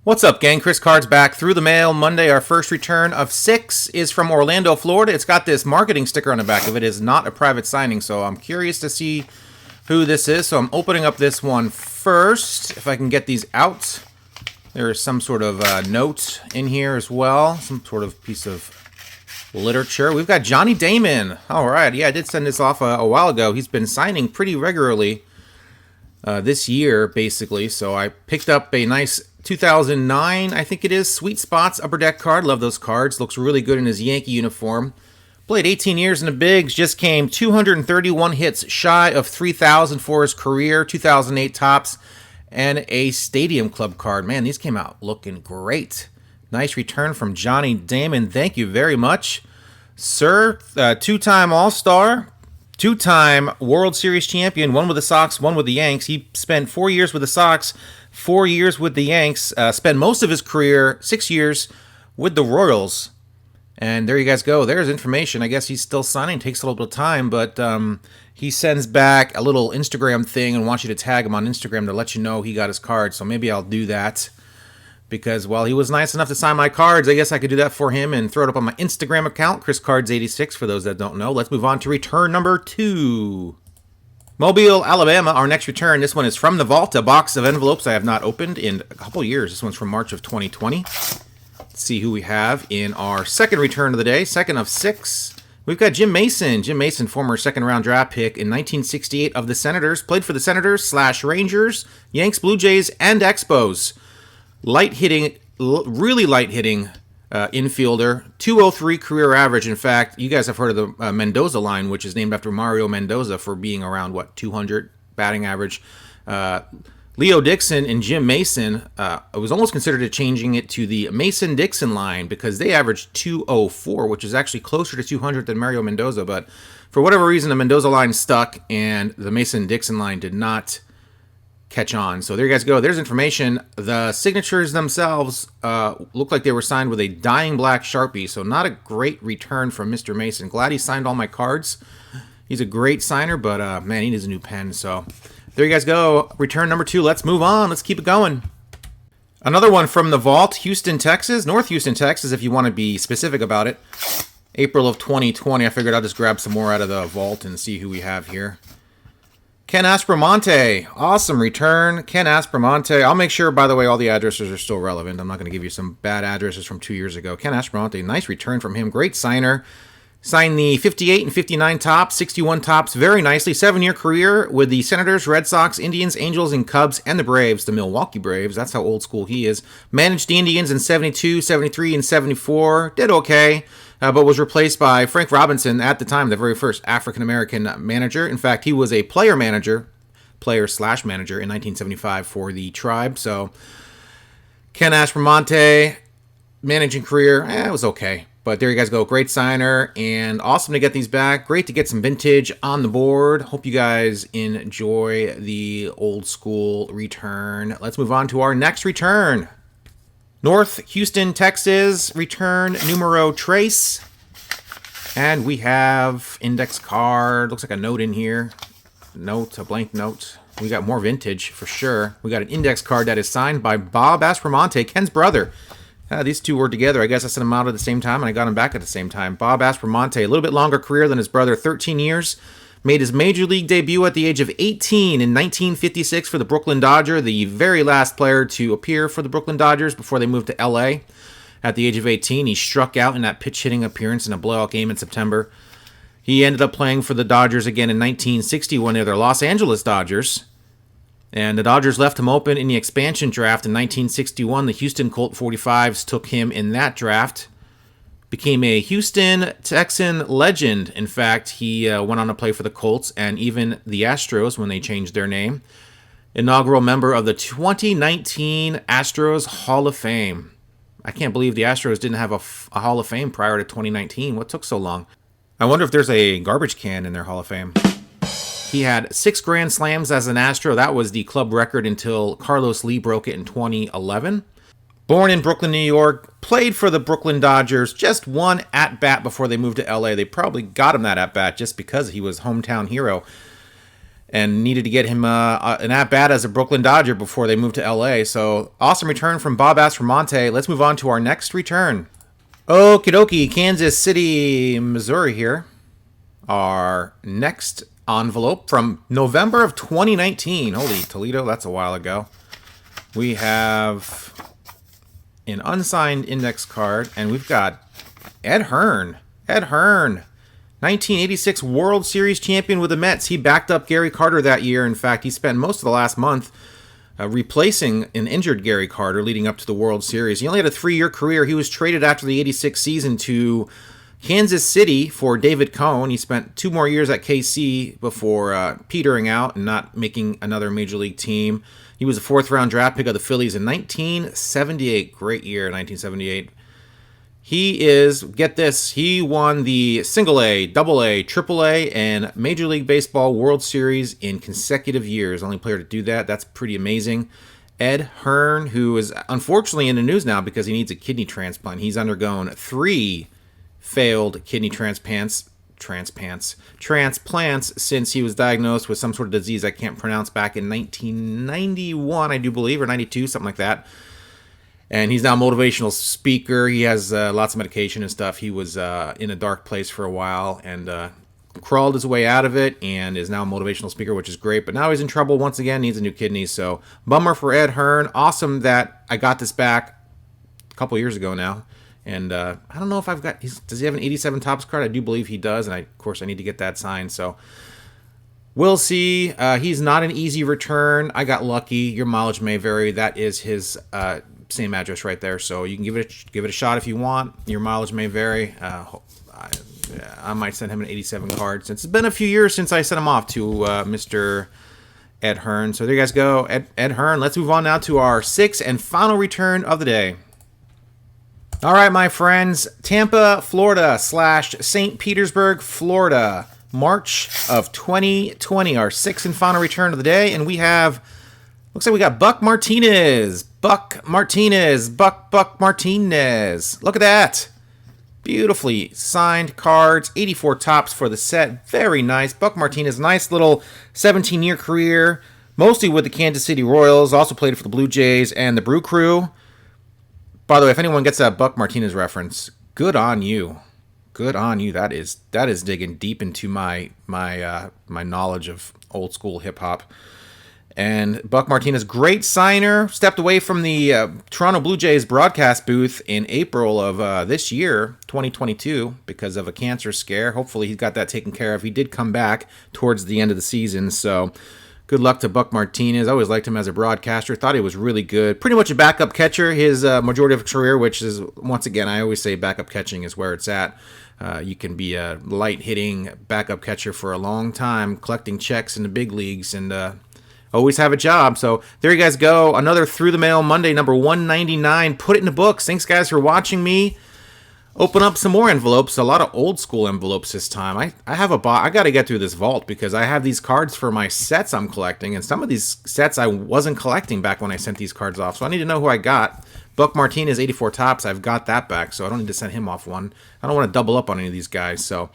What's up, gang? Chris Card's back through the mail Monday. Our first return of 6 is from Orlando, Florida. It's got this marketing sticker on the back of it. It is not a private signing, so I'm curious to see who this is. So I'm opening up this one first, if I can get these out. There is some sort of note in here as well, some sort of piece of literature. We've got Johnny Damon. All right, yeah, I did send this off a while ago. He's been signing pretty regularly this year, basically. So I picked up a nice 2009, I think it is, Sweet Spots Upper Deck card. Love those cards. Looks really good in his Yankee uniform. Played 18 years in the bigs. Just came 231 hits shy of 3,000 for his career. 2008 tops and a Stadium Club card. Man, these came out looking great. Nice return from Johnny Damon. Thank you very much, sir. Two-time All-Star. Two-time World Series champion. One with the Sox, one with the Yanks. He spent 4 years with the Sox, 4 years with the Yanks. Spent most of his career, 6 years, with the Royals. And there you guys go. There's information. I guess he's still signing. Takes a little bit of time, but he sends back a little Instagram thing and wants you to tag him on Instagram to let you know he got his card. So maybe I'll do that. Because, well, he was nice enough to sign my cards. I guess I could do that for him and throw it up on my Instagram account, ChrisCards86, for those that don't know. Let's move on to return number 2. Mobile, Alabama, our next return. This one is from the vault, a box of envelopes I have not opened in a couple years. This one's from March of 2020. Let's see who we have in our second return of the day, second of 6. We've got Jim Mason. Jim Mason, former second-round draft pick in 1968 of the Senators. Played for the Senators/Rangers, Yanks, Blue Jays, and Expos. Light-hitting, really light-hitting infielder. 203 career average. In fact, you guys have heard of the Mendoza line, which is named after Mario Mendoza for being around, 200 batting average. Leo Dixon and Jim Mason, I was almost considered changing it to the Mason-Dixon line because they averaged 204, which is actually closer to 200 than Mario Mendoza. But for whatever reason, the Mendoza line stuck and the Mason-Dixon line did not catch on. So there you guys go. There's information. The signatures themselves look like they were signed with a dying black Sharpie, so not a great return from Mr. Mason. Glad he signed all my cards. He's a great signer, but man, he needs a new pen. So there you guys go. Return number 2. Let's move on. Let's keep it going. Another one from the vault, Houston, Texas. North Houston, Texas, if you want to be specific about it. April of 2020. I figured I'll just grab some more out of the vault and see who we have here. Ken Aspromonte, awesome return. Ken Aspromonte. I'll make sure, by the way, all the addresses are still relevant. I'm not going to give you some bad addresses from 2 years ago. Ken Aspromonte, nice return from him. Great signer. Signed the 58 and 59 tops, 61 tops very nicely. 7-year career with the Senators, Red Sox, Indians, Angels, and Cubs, and the Braves, the Milwaukee Braves. That's how old school he is. Managed the Indians in 72, 73, and 74. Did okay. But was replaced by Frank Robinson at the time, the very first African-American manager. In fact, he was a player/manager in 1975 for the Tribe. So Ken Aspromonte, managing career, it was okay. But there you guys go. Great signer and awesome to get these back. Great to get some vintage on the board. Hope you guys enjoy the old school return. Let's move on to our next return. North Houston, Texas, return numero tres. And we have index card. Looks like a note in here. A blank note. We got more vintage for sure. We got an index card that is signed by Bob Aspromonte, Ken's brother. These two were together. I guess I sent them out at the same time, and I got them back at the same time. Bob Aspromonte, a little bit longer career than his brother, 13 years. Made his major league debut at the age of 18 in 1956 for the Brooklyn Dodgers, the very last player to appear for the Brooklyn Dodgers before they moved to L.A. At the age of 18, he struck out in that pitch-hitting appearance in a blowout game in September. He ended up playing for the Dodgers again in 1960 when they were the Los Angeles Dodgers. And the Dodgers left him open in the expansion draft in 1961. The Houston Colt 45s took him in that draft. Became a Houston Texan legend. In fact, he went on to play for the Colts and even the Astros when they changed their name. Inaugural member of the 2019 Astros Hall of Fame. I can't believe the Astros didn't have a Hall of Fame prior to 2019. What took so long? I wonder if there's a garbage can in their Hall of Fame. He had 6 Grand Slams as an Astro. That was the club record until Carlos Lee broke it in 2011. Born in Brooklyn, New York, played for the Brooklyn Dodgers, just one at-bat before they moved to L.A. They probably got him that at-bat just because he was hometown hero. and needed to get him an at-bat as a Brooklyn Dodger before they moved to L.A. So awesome return from Bob Aspromonte. Let's move on to our next return. Okie dokie, Kansas City, Missouri here. Our next envelope from November of 2019. Holy Toledo, that's a while ago. We have an unsigned index card, and we've got Ed Hearn. Ed Hearn, 1986 World Series champion with the Mets. He backed up Gary Carter that year. In fact, he spent most of the last month replacing an injured Gary Carter leading up to the World Series. He only had a 3-year career. He was traded after the 86 season to Kansas City for David Cohn. He spent 2 more years at KC before petering out and not making another major league team. He was a 4th-round draft pick of the Phillies in 1978. Great year, 1978. He is, get this, he won the Single A, Double A, Triple A, and Major League Baseball World Series in consecutive years. Only player to do that. That's pretty amazing. Ed Hearn, who is unfortunately in the news now because he needs a kidney transplant. He's undergone 3 failed kidney transplants since he was diagnosed with some sort of disease I can't pronounce back in 1991, I do believe, or 92, something like that. And he's now a motivational speaker. He has lots of medication and stuff. He was in a dark place for a while and crawled his way out of it and is now a motivational speaker, which is great. But now he's in trouble once again, needs a new kidney. So bummer for Ed Hearn. Awesome that I got this back a couple years ago now. And I don't know if I've got, does he have an 87 Topps card? I do believe he does. And of course, I need to get that signed. So we'll see. He's not an easy return. I got lucky. Your mileage may vary. That is his same address right there, so you can give it a shot if you want. Your mileage may vary. I might send him an 87 card since it's been a few years since I sent him off to Mr. Ed Hearn. So there you guys go, Ed Hearn. Let's move on now to our 6th and final return of the day. All right, my friends, Tampa, Florida / St. Petersburg, Florida, March of 2020, our 6th and final return of the day, and we have. Looks like we got Buck Martinez. Buck Martinez. Look at that. Beautifully signed cards. 84 Topps for the set. Very nice. Buck Martinez, nice little 17-year career. Mostly with the Kansas City Royals. Also played for the Blue Jays and the Brew Crew. By the way, if anyone gets that Buck Martinez reference, good on you. Good on you. That is digging deep into my knowledge of old school hip hop. And Buck Martinez, great signer, stepped away from the Toronto Blue Jays broadcast booth in April of this year, 2022, because of a cancer scare. Hopefully he's got that taken care of. He did come back towards the end of the season, so good luck to Buck Martinez. I always liked him as a broadcaster, thought he was really good. Pretty much a backup catcher his majority of his career, which is, once again, I always say backup catching is where it's at. You can be a light-hitting backup catcher for a long time, collecting checks in the big leagues, and always have a job. So there you guys go. Another Through the Mail Monday, number 199. Put it in the books. Thanks, guys, for watching me open up some more envelopes. A lot of old school envelopes this time. I have I got to get through this vault because I have these cards for my sets I'm collecting, and some of these sets I wasn't collecting back when I sent these cards off. So I need to know who I got. Buck Martinez, 84 Topps. I've got that back, so I don't need to send him off one. I don't want to double up on any of these guys, so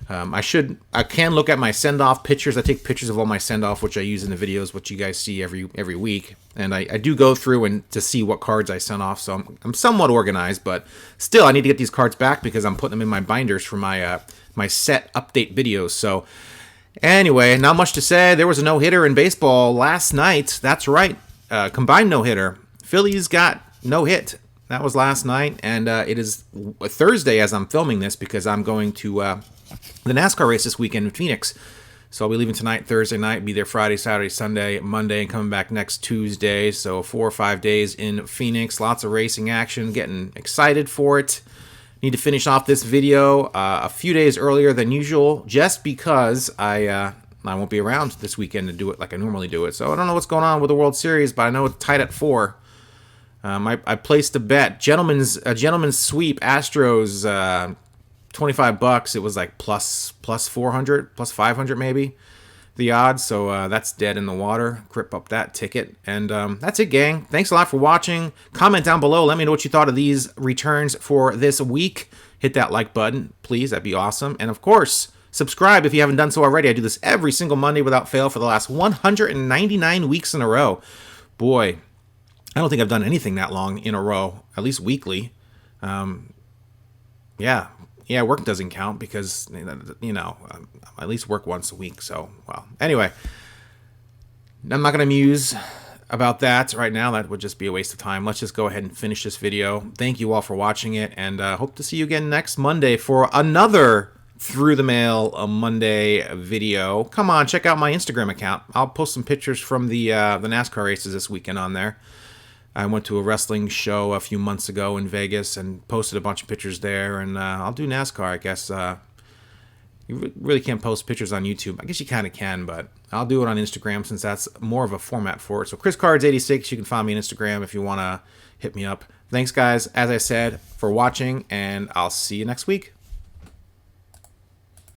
I can look at my send-off pictures. I take pictures of all my send-off, which I use in the videos, which you guys see every week. And I do go through and to see what cards I sent off. So I'm somewhat organized, but still I need to get these cards back because I'm putting them in my binders for my my set update videos. So anyway, not much to say. There was a no-hitter in baseball last night. That's right, combined no-hitter. Phillies got no-hit. That was last night, and it is Thursday as I'm filming this because I'm going to the NASCAR race this weekend in Phoenix. So I'll be leaving tonight, Thursday night, be there Friday, Saturday, Sunday, Monday, and coming back next Tuesday. So 4 or 5 days in Phoenix. Lots of racing action. Getting excited for it. Need to finish off this video a few days earlier than usual just because I won't be around this weekend to do it like I normally do it. So I don't know what's going on with the World Series, but I know it's tied at 4. I placed a bet. A gentleman's sweep, Astros, $25. It was like plus 400, plus 500 maybe, the odds. So that's dead in the water. Grip up that ticket. And that's it, gang. Thanks a lot for watching. Comment down below. Let me know what you thought of these returns for this week. Hit that like button, please. That'd be awesome. And of course, Subscribe if you haven't done so already. I do this every single Monday without fail for the last 199 weeks in a row. Boy, I don't think I've done anything that long in a row, at least weekly. Yeah, work doesn't count because, I at least work once a week. So, well, anyway, I'm not going to muse about that right now. That would just be a waste of time. Let's just go ahead and finish this video. Thank you all for watching it, and hope to see you again next Monday for another Through the Mail Monday video. Come on, check out my Instagram account. I'll post some pictures from the NASCAR races this weekend on there. I went to a wrestling show a few months ago in Vegas and posted a bunch of pictures there, and I'll do NASCAR, I guess. You really can't post pictures on YouTube. I guess you kind of can, but I'll do it on Instagram since that's more of a format for it. So ChrisCards86, you can find me on Instagram if you want to hit me up. Thanks, guys, as I said, for watching, and I'll see you next week.